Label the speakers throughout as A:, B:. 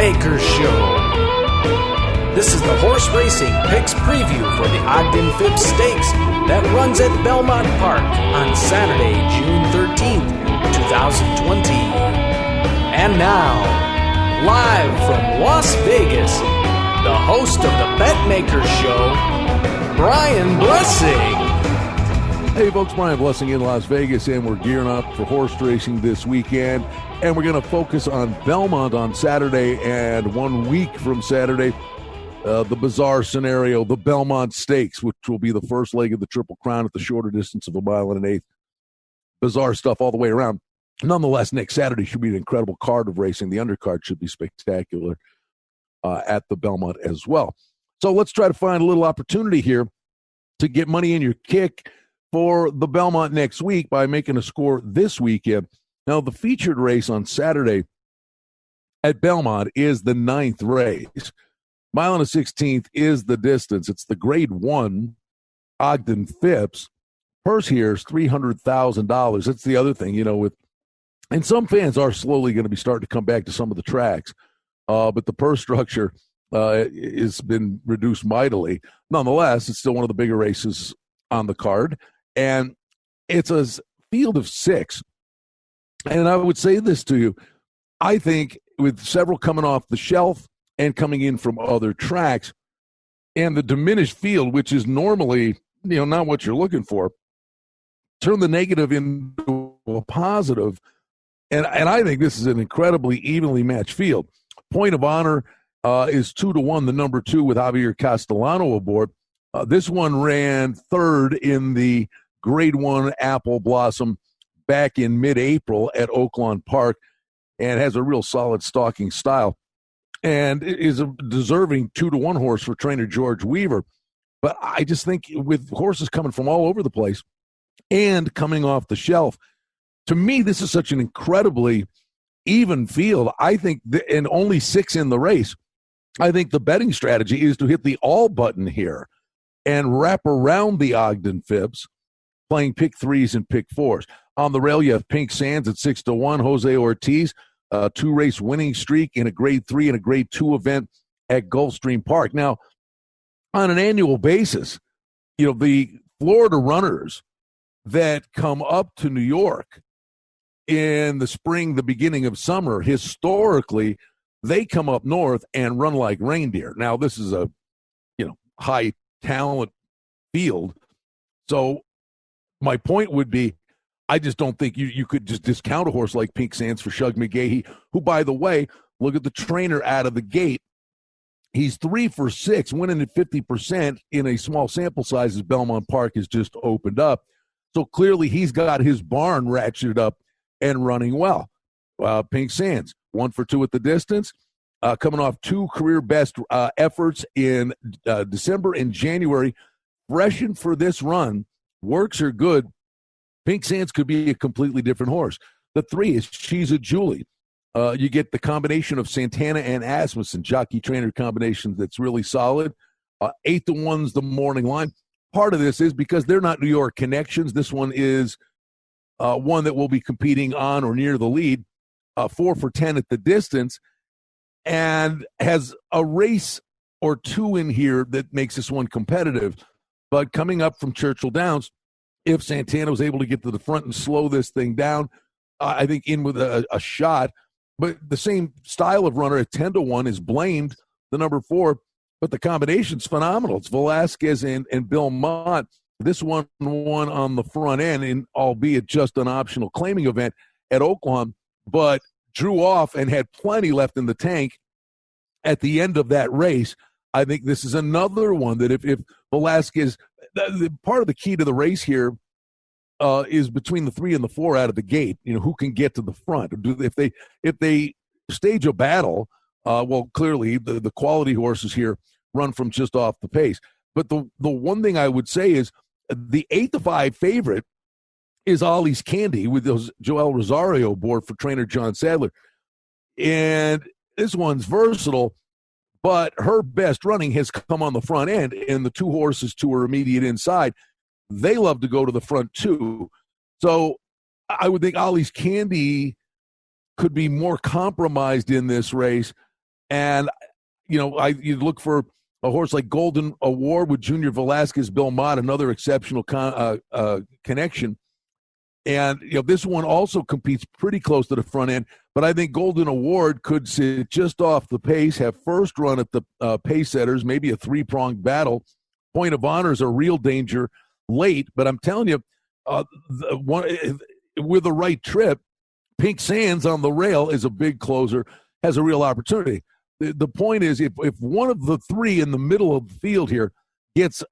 A: Betmaker Show. This is the horse racing picks preview for the Ogden Phipps Stakes that runs at Belmont Park on Saturday, June 13th, 2020. And now, live from Las Vegas, the host of the Betmaker Show, Brian Blessing.
B: Hey folks, Brian Blessing in Las Vegas, and we're gearing up for horse racing this weekend. And we're going to focus on Belmont on Saturday, and 1 week from Saturday, the bizarre scenario, the Belmont Stakes, which will be the first leg of the Triple Crown at the shorter distance of 1 1/8 miles. Bizarre stuff all the way around. Nonetheless, next Saturday should be an incredible card of racing. The undercard should be spectacular at the Belmont as well. So let's try to find a little opportunity here to get money in your kick for the Belmont next week by making a score this weekend. Now, the featured race on Saturday at Belmont is the 9th race. 1 16th is the distance. It's the Grade 1 Ogden Phipps. Purse here is $300,000. That's the other thing, and some fans are slowly going to be starting to come back to some of the tracks, but the purse structure has been reduced mightily. Nonetheless, it's still one of the bigger races on the card. And it's a field of 6. And I would say this to you. I think with several coming off the shelf and coming in from other tracks, and the diminished field, which is normally, not what you're looking for, turn the negative into a positive. And I think this is an incredibly evenly matched field. Point of honor is 2-1, the number 2 with Javier Castellano aboard. This one ran third in the Grade 1 Apple Blossom back in mid-April at Oakland Park and has a real solid stalking style and is a deserving 2-1 horse for trainer George Weaver. But I just think with horses coming from all over the place and coming off the shelf, to me, this is such an incredibly even field. I think, and only 6 in the race, I think the betting strategy is to hit the all button here and wrap around the Ogden Phipps, playing pick 3s and pick 4s. On the rail, you have Pink Sands at 6-1, Jose Ortiz, a 2-race winning streak in a Grade 3 and a Grade 2 event at Gulfstream Park. Now, on an annual basis, the Florida runners that come up to New York in the spring, the beginning of summer, historically, they come up north and run like reindeer. Now, this is a, high talent field. So my point would be, I just don't think you could just discount a horse like Pink Sands for Shug McGahee, who, by the way, look at the trainer out of the gate. He's 3 for 6, winning at 50% in a small sample size as Belmont Park has just opened up. So clearly he's got his barn ratcheted up and running well. Pink Sands, 1 for 2 at the distance, coming off 2 career best efforts in December and January. Freshened for this run, works are good. Pink Sands could be a completely different horse. The 3 is She's a Julie. You get the combination of Santana and Asmussen, jockey-trainer combination that's really solid. 8-1's the morning line. Part of this is because they're not New York connections. This one is one that will be competing on or near the lead, 4 for 10 at the distance, and has a race or 2 in here that makes this one competitive. But coming up from Churchill Downs, if Santana was able to get to the front and slow this thing down, I think in with a shot. But the same style of runner at 10-1 is Blamed, the number 4, but the combination's phenomenal. It's Velasquez and Bill Mott. This one won on the front end, in albeit just an optional claiming event at Oakland, but drew off and had plenty left in the tank at the end of that race. I think this is another one that if Velasquez, part of the key to the race here is between the 3 and the 4 out of the gate. Who can get to the front? If they stage a battle, well, clearly the quality horses here run from just off the pace. But the one thing I would say is the 8-5 favorite is Ollie's Candy with those Joel Rosario board for trainer John Sadler. And this one's versatile, but her best running has come on the front end, and the 2 horses to her immediate inside, they love to go to the front too. So I would think Ollie's Candy could be more compromised in this race And, you look for a horse like Golden Award with Junior Velasquez Belmont, another exceptional connection. And, this one also competes pretty close to the front end. But I think Golden Award could sit just off the pace, have first run at the pace setters, maybe a three-pronged battle. Point of Honor is a real danger late. But I'm telling you, with the right trip, Pink Sands on the rail is a big closer, has a real opportunity. The point is, if one of the three in the middle of the field here gets,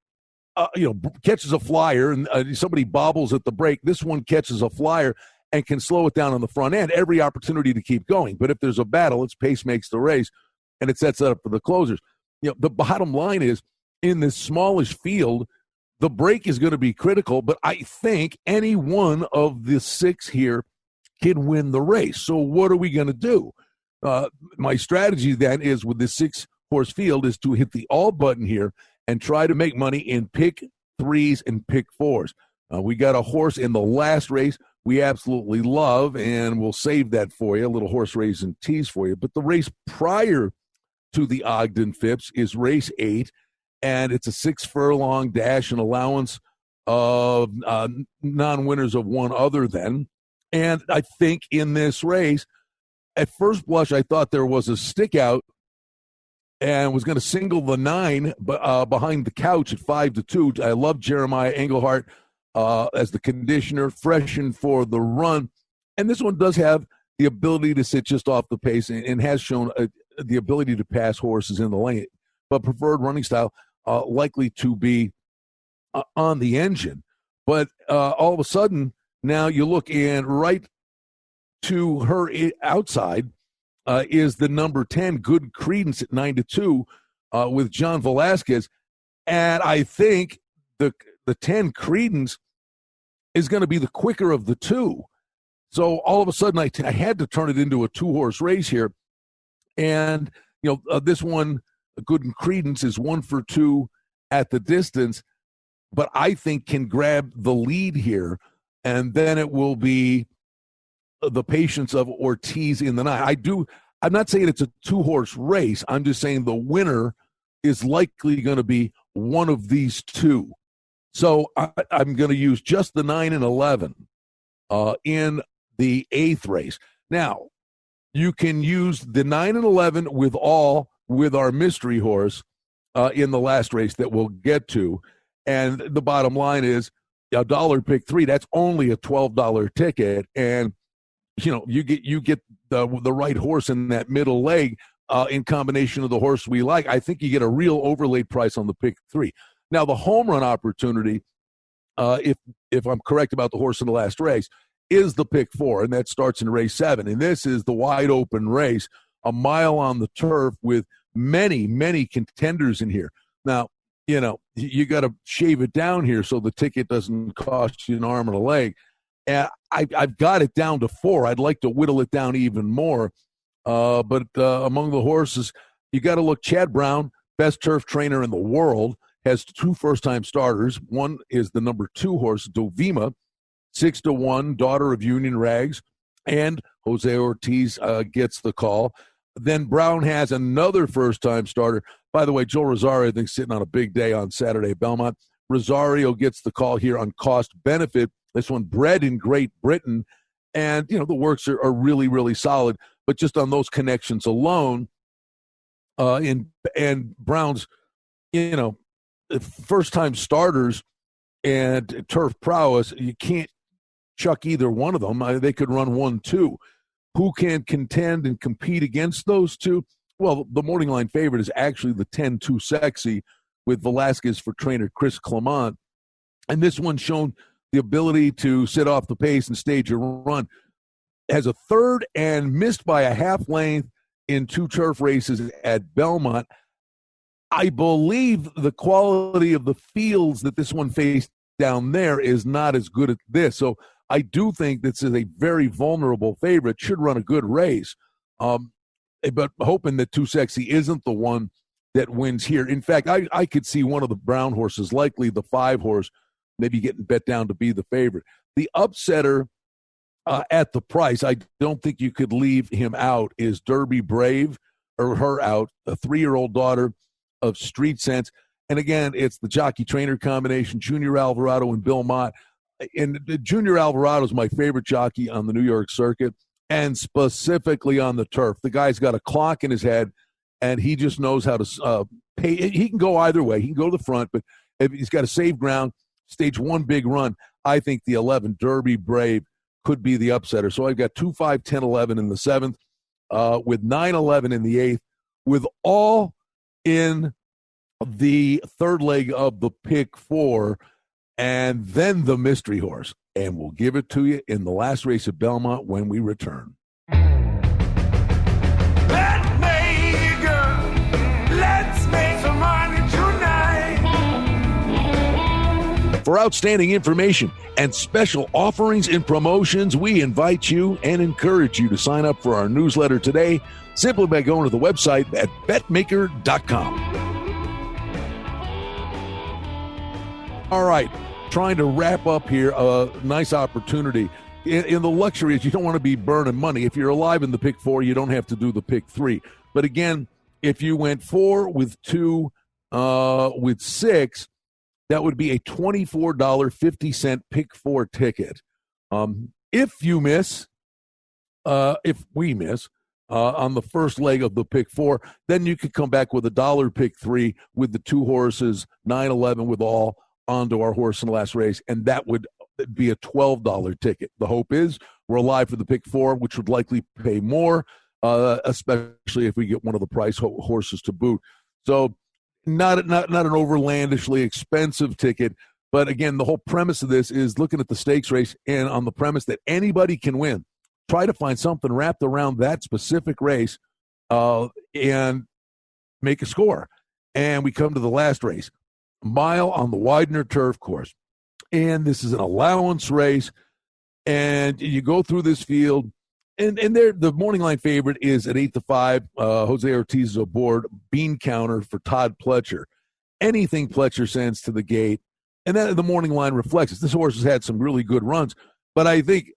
B: catches a flyer and somebody bobbles at the break, this one catches a flyer and can slow it down on the front end, every opportunity to keep going. But if there's a battle, it's pace makes the race, and it sets up for the closers. The bottom line is, in this smallish field, the break is going to be critical, but I think any one of the six here can win the race. So what are we going to do? My strategy then is, with this 6-horse field, is to hit the all button here and try to make money in pick threes and pick fours. We got a horse in the last race we absolutely love, and we'll save that for you, a little horse race and tease for you. But the race prior to the Ogden Phipps is race 8, and it's a 6-furlong dash, an allowance of non-winners of one other than. And I think in this race, at first blush, I thought there was a stick out and was going to single the 9 behind the couch at 5-2. I love Jeremiah Engelhart as the conditioner, freshened for the run. And this one does have the ability to sit just off the pace and has shown the ability to pass horses in the lane, but preferred running style likely to be on the engine. But all of a sudden, now you look in right to her outside is the number 10, Good Credence, at 9-2 with John Velasquez. And I think the 10, Credence, is going to be the quicker of the two. So all of a sudden, I had to turn it into a 2-horse race here. And, this one, Good Credence, is 1 for 2 at the distance, but I think can grab the lead here. And then it will be the patience of Ortiz in the 9. I'm not saying it's a 2-horse race. I'm just saying the winner is likely going to be one of these two. So I'm going to use just the 9 and 11 in the 8th race. Now, you can use the 9 and 11 with our mystery horse in the last race that we'll get to. And the bottom line is, $1 pick 3, that's only a $12 ticket. And, you get the right horse in that middle leg in combination of the horse we like. I think you get a real overlaid price on the pick 3. Now, the home run opportunity, if I'm correct about the horse in the last race, is the pick 4, and that starts in race 7. And this is the wide open race, a mile on the turf with many, many contenders in here. Now, you got to shave it down here so the ticket doesn't cost you an arm and a leg. And I've got it down to 4. I'd like to whittle it down even more. But among the horses, you got to look. Chad Brown, best turf trainer in the world, has 2 first-time starters. One is the number 2 horse, Dovima, 6-1, daughter of Union Rags, and Jose Ortiz gets the call. Then Brown has another first-time starter. By the way, Joe Rosario, I think, sitting on a big day on Saturday at Belmont. Rosario gets the call here on cost-benefit. This one bred in Great Britain. And, the works are really, really solid. But just on those connections alone, and Brown's, first-time starters and turf prowess, you can't chuck either one of them. They could run 1-2. Who can contend and compete against those two? Well, the morning line favorite is actually the 10, Too Sexy, with Velasquez for trainer Chris Clement. And this one's shown the ability to sit off the pace and stage a run. Has a third and missed by a half length in 2 turf races at Belmont. I believe the quality of the fields that this one faced down there is not as good as this. So I do think this is a very vulnerable favorite, should run a good race. But hoping that Too Sexy isn't the one that wins here. In fact, I could see one of the Brown horses, likely the 5 horse, maybe getting bet down to be the favorite. The upsetter at the price, I don't think you could leave him out, is Derby Brave her out, a 3-year-old daughter of Street Sense. And again, it's the jockey-trainer combination, Junior Alvarado and Bill Mott. And Junior Alvarado is my favorite jockey on the New York circuit, and specifically on the turf. The guy's got a clock in his head, and he just knows how to pay. He can go either way. He can go to the front, but if he's got to save ground, stage one big run, I think the 11 Derby Brave could be the upsetter. So I've got 2, 5, 10, 11 in the 7th, with 9, 11 in the 8th, with all in the third leg of the pick 4, and then the mystery horse. And we'll give it to you in the last race at Belmont when we return.
C: Betmaker, let's make some money tonight.
B: For outstanding information and special offerings and promotions, we invite you and encourage you to sign up for our newsletter today simply by going to the website at betmaker.com. All right, trying to wrap up here, a nice opportunity. In the luxuries, you don't want to be burning money. If you're alive in the pick 4, you don't have to do the pick 3. But again, if you went 4 with 2 with 6, that would be a $24.50 pick 4 ticket. If we miss on the first leg of the pick 4, then you could come back with a $1 pick 3 with the 2 horses, 9, 11 with all, onto our horse in the last race, and that would be a $12 ticket. The hope is we're alive for the pick 4, which would likely pay more, especially if we get one of the price horses to boot. So not an overlandishly expensive ticket, but again, the whole premise of this is looking at the stakes race and on the premise that anybody can win. Try to find something wrapped around that specific race and make a score. And we come to the last race. Mile on the Widener turf course, and this is an allowance race, and you go through this field, and there the morning line favorite is at 8-5. Jose Ortiz is aboard, bean counter for Todd Pletcher. Anything Pletcher sends to the gate, and then the morning line reflects it. This horse has had some really good runs, but I think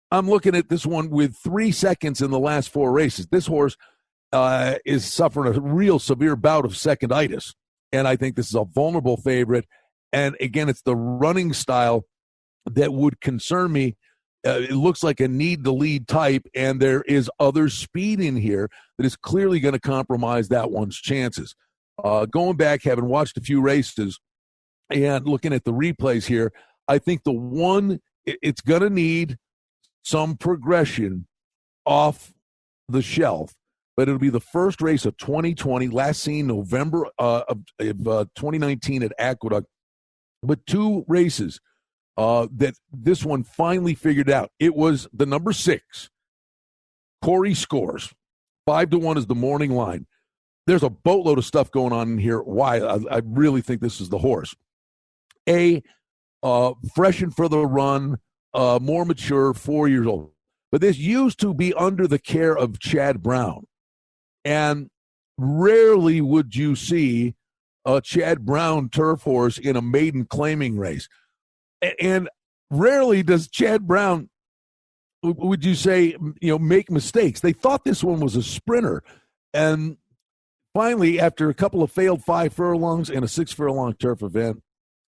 B: I'm looking at this one with 3 seconds in the last 4 races. This horse is suffering a real severe bout of seconditis. And I think this is a vulnerable favorite. And again, it's the running style that would concern me. It looks like a need-to-lead type, and there is other speed in here that is clearly going to compromise that one's chances. Going back, having watched a few races and looking at the replays here, I think the one, it's going to need some progression off the shelf. But it'll be the first race of 2020, last seen November of 2019 at Aqueduct. But 2 races that this one finally figured out. It was the number 6, Corey Scores. 5-1 is the morning line. There's a boatload of stuff going on in here. Why? I really think this is the horse. Freshened for the run, more mature, 4 years old. But this used to be under the care of Chad Brown. And rarely would you see a Chad Brown turf horse in a maiden claiming race. And rarely does Chad Brown, would you say, make mistakes. They thought this one was a sprinter. And finally, after a couple of failed 5 furlongs and a 6 furlong turf event,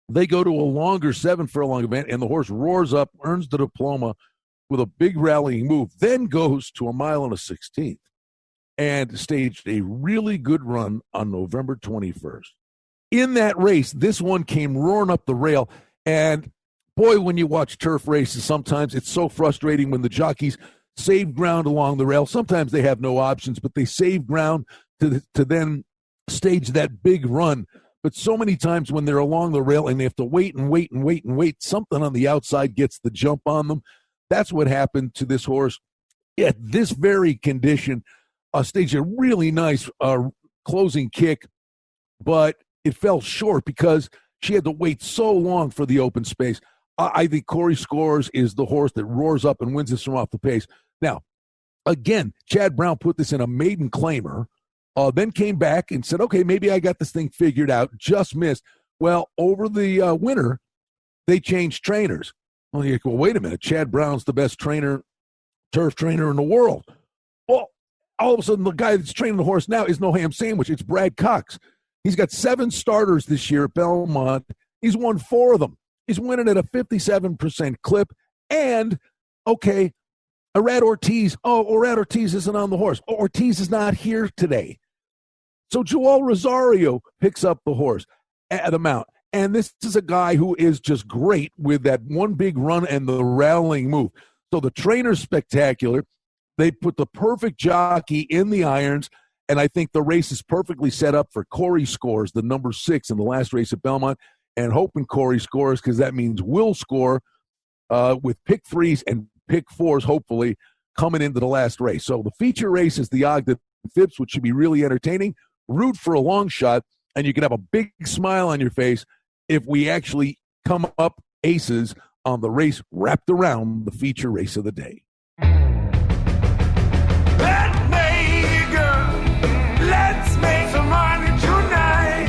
B: they go to a longer 7 furlong event, and the horse roars up, earns the diploma with a big rallying move, then goes to a mile and a 16th. And staged a really good run on November 21st. In that race, this one came roaring up the rail. And, boy, when you watch turf races, sometimes it's so frustrating when the jockeys save ground along the rail. Sometimes they have no options, but they save ground to then stage that big run. But so many times when they're along the rail and they have to wait, something on the outside gets the jump on them. That's what happened to this horse at this very condition. Staged a really nice closing kick, but it fell short because she had to wait so long for the open space. I think Corey Scores is the horse that roars up and wins this from off the pace. Now, again, Chad Brown put this in a maiden claimer, then came back and said, okay, maybe I got this thing figured out, just missed. Well, over the winter, they changed trainers. Well, wait a minute, Chad Brown's the best turf trainer in the world. Well, all of a sudden the guy that's training the horse now is no ham sandwich. It's Brad Cox. He's got 7 starters this year at Belmont. He's won 4 of them. He's winning at a 57% clip. And, okay, Arad Ortiz. Oh, Arad Ortiz isn't on the horse. Oh, Ortiz is not here today. So Joel Rosario picks up the horse at the mount. And this is a guy who is just great with that one big run and the rallying move. So the trainer's spectacular. They put the perfect jockey in the irons, and I think the race is perfectly set up for Corey Scores, the number 6 in the last race at Belmont, and hoping Corey scores because that means we'll score with pick 3s and pick 4s, hopefully, coming into the last race. So the feature race is the Ogden Phipps, which should be really entertaining. Root for a long shot, and you can have a big smile on your face if we actually come up aces on the race wrapped around the feature race of the day.
C: Betmaker, let's make some money tonight.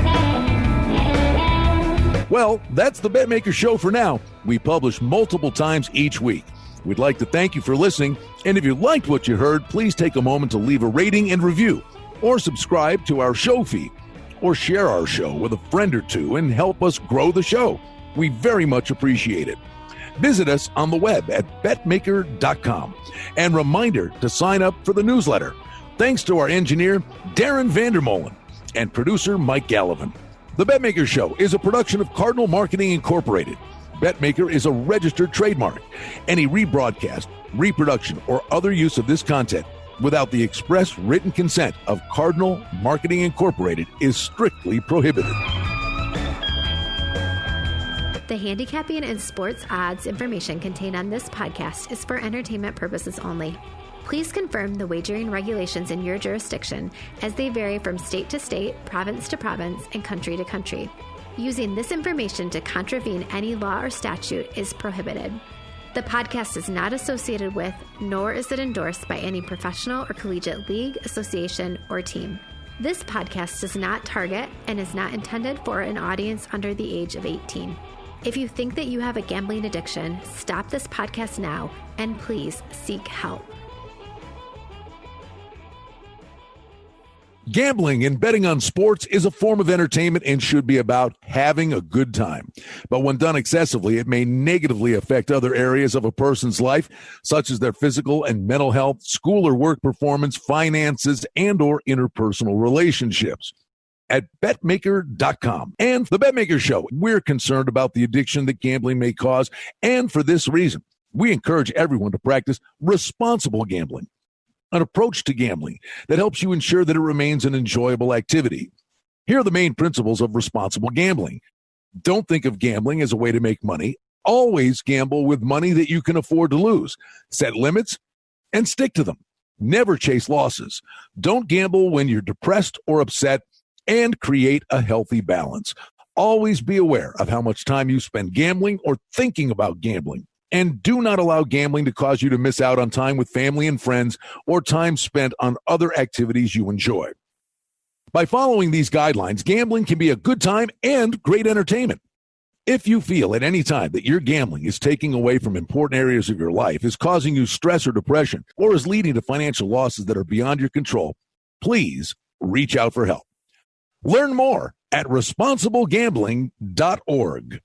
B: Well, that's the Betmaker Show for now. We publish multiple times each week. We'd like to thank you for listening, and if you liked what you heard, please take a moment to leave a rating and review, or subscribe to our show feed, or share our show with a friend or two and help us grow the show. We very much appreciate it. Visit us on the web at betmaker.com. And reminder to sign up for the newsletter. Thanks to our engineer, Darren Vandermolen, and producer, Mike Gallivan. The Betmaker Show is a production of Cardinal Marketing Incorporated. Betmaker is a registered trademark. Any rebroadcast, reproduction, or other use of this content without the express written consent of Cardinal Marketing Incorporated is strictly prohibited.
D: The handicapping and sports odds information contained on this podcast is for entertainment purposes only. Please confirm the wagering regulations in your jurisdiction as they vary from state to state, province to province, and country to country. Using this information to contravene any law or statute is prohibited. The podcast is not associated with, nor is it endorsed by any professional or collegiate league, association, or team. This podcast does not target and is not intended for an audience under the age of 18. If you think that you have a gambling addiction, stop this podcast now and please seek help.
B: Gambling and betting on sports is a form of entertainment and should be about having a good time. But when done excessively, it may negatively affect other areas of a person's life, such as their physical and mental health, school or work performance, finances, and or interpersonal relationships. At Betmaker.com and the Betmaker Show, we're concerned about the addiction that gambling may cause, and for this reason, we encourage everyone to practice responsible gambling, an approach to gambling that helps you ensure that it remains an enjoyable activity. Here are the main principles of responsible gambling. Don't think of gambling as a way to make money. Always gamble with money that you can afford to lose. Set limits and stick to them. Never chase losses. Don't gamble when you're depressed or upset, and create a healthy balance. Always be aware of how much time you spend gambling or thinking about gambling. And do not allow gambling to cause you to miss out on time with family and friends or time spent on other activities you enjoy. By following these guidelines, gambling can be a good time and great entertainment. If you feel at any time that your gambling is taking away from important areas of your life, is causing you stress or depression, or is leading to financial losses that are beyond your control, please reach out for help. Learn more at responsiblegambling.org.